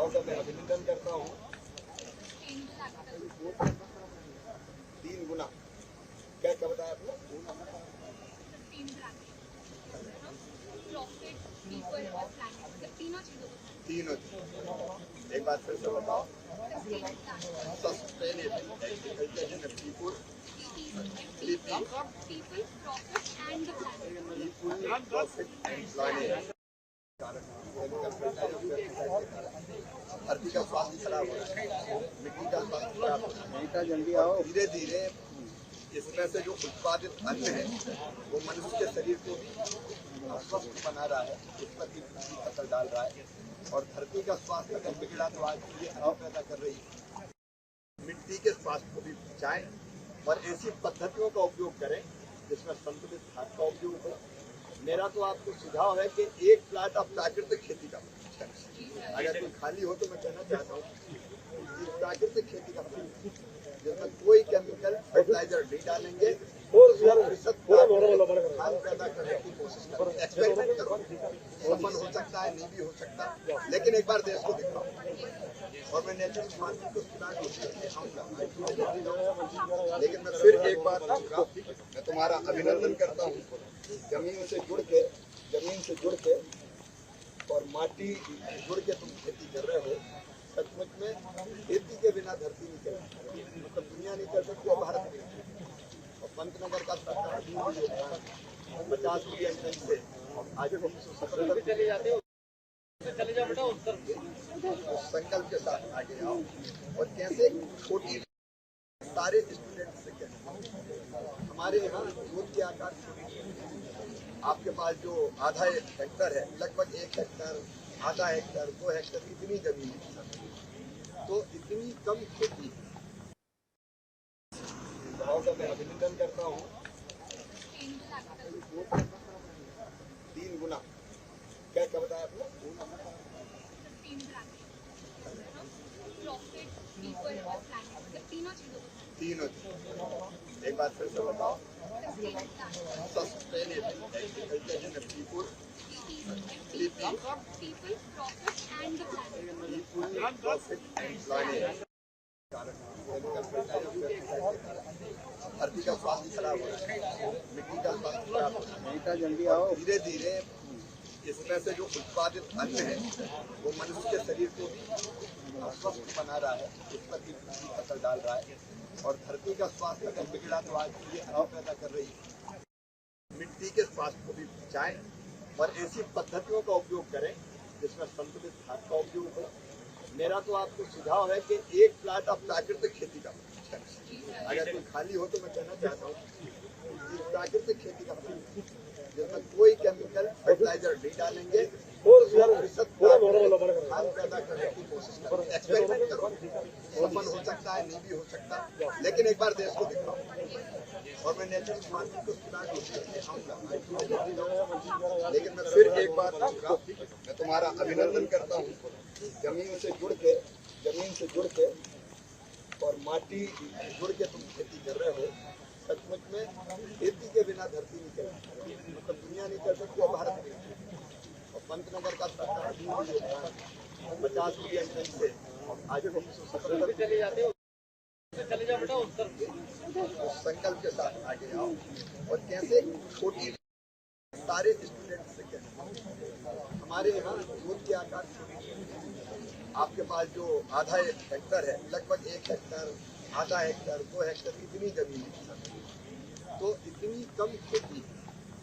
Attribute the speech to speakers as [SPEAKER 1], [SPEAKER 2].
[SPEAKER 1] बहुत मैं अभिनंदन करता हूँ। 3 गुना क्या क्या बताया आपने? 3 एक बात फिर से बताओ। Sustainable agriculture in people, profit and planning. धरती का स्वास्थ्य खराब हो रहा है, मिट्टी का स्वास्थ्य खराब हो रहा है। जल्दी आओ। धीरे धीरे इसमें से जो उत्पादित अन्न है वो मनुष्य के शरीर को भी अस्वस्थ बना रहा है, उस पर भी असर डाल रहा है। और धरती का स्वास्थ्य अगर बिगड़ा तो आज ये अन्न पैदा कर रही है। मिट्टी के स्वास्थ्य को भी बचाएं और ऐसी पद्धतियों का उपयोग करें जिसमें संतुलित खाद का उपयोग हो। मेरा तो आपको सुझाव है कि एक प्लाट आप प्राकृतिक खेती का, अगर कोई खाली हो तो मैं कहना चाहता हूँ प्राकृतिक खेती का जिसमें कोई केमिकल फर्टिलाइजर नहीं डालेंगे, खाद पैदा करने की कोशिश करो, एक्सपेरिमेंट करो। सफल हो सकता है, नहीं भी हो सकता, लेकिन एक बार देश को दिखाओ। और मैं नेचुरल फार्मिंग को लेकिन मैं फिर एक बार मैं तुम्हारा अभिनंदन करता हूँ। जमीन से जुड़ के और माटी जुड़ के तुम खेती कर रहे हो। सचमुच में खेती के बिना धरती नहीं चलती, मतलब दुनिया नहीं चल सकती और भारत नहीं। और पंतनगर का सरकार 50 मिलियन टन से आज 370 चले जाते हो, चले जाओ बेटा उत्तर। उस संकल्प के साथ आगे आओ और कैसे छोटी सारे स्टूडेंट से कहना हमारे यहाँ दूध के आकार आपके पास जो आधा हेक्टर है, लगभग 1 हेक्टर, आधा हेक्टर, 2 हेक्टर इतनी जमीन है, तो इतनी कम खेती। बहुत मैं अभिनंदन करता हूँ। 3 गुना क्या क्या बताया आपने? 3 एक बात फिर से बताओ। Sustainable agriculture in people, profit and planning. धरती का स्वास्थ्य खराब हो रहा है, मिट्टी का स्वास्थ्य खराब हो रहा है। जल्दी आओ। धीरे धीरे इसमें से जो उत्पादित अन्न है वो मनुष्य के शरीर को भी अस्वस्थ बना रहा है, उस पर भी असर डाल रहा है। और धरती का स्वास्थ्य अगर बिगड़ा तो आज ये अन्न पैदा कर रही है। मिट्टी के स्वास्थ्य को भी बचाएं और ऐसी पद्धतियों का उपयोग करें जिसमें संतुलित खाद का उपयोग हो। मेरा तो आपको सुझाव है कि एक प्लाट आप प्राकृतिक खेती का, अगर कोई खाली हो तो मैं कहना चाहता हूँ प्राकृतिक खेती का जिसमें कोई केमिकल फर्टिलाइजर नहीं डालेंगे, खाद पैदा करने की कोशिश करो, एक्सपेरिमेंट करो। सफल हो सकता है, नहीं भी हो सकता, लेकिन एक बार देश को दिखाओ। और मैं नेचुरल फार्मिंग को लेकिन मैं फिर एक बार मैं तुम्हारा अभिनंदन करता हूँ। जमीन से जुड़ के और माटी जुड़ के तुम खेती कर रहे हो। सचमुच में खेती के बिना धरती नहीं चलती, मतलब दुनिया नहीं चल सकती और भारत नहीं। और पंतनगर का सरकार 50 मिलियन टन से आज 370 चले जाते हो, चले जाओ बेटा उत्तर। उस संकल्प के साथ आगे आओ और कैसे छोटी सारे स्टूडेंट से कहना हमारे यहाँ दूध के आकार आपके पास जो आधा हेक्टर है, लगभग 1 हेक्टर, आधा हेक्टर, 2 हेक्टर इतनी जमीन है, तो इतनी कम खेती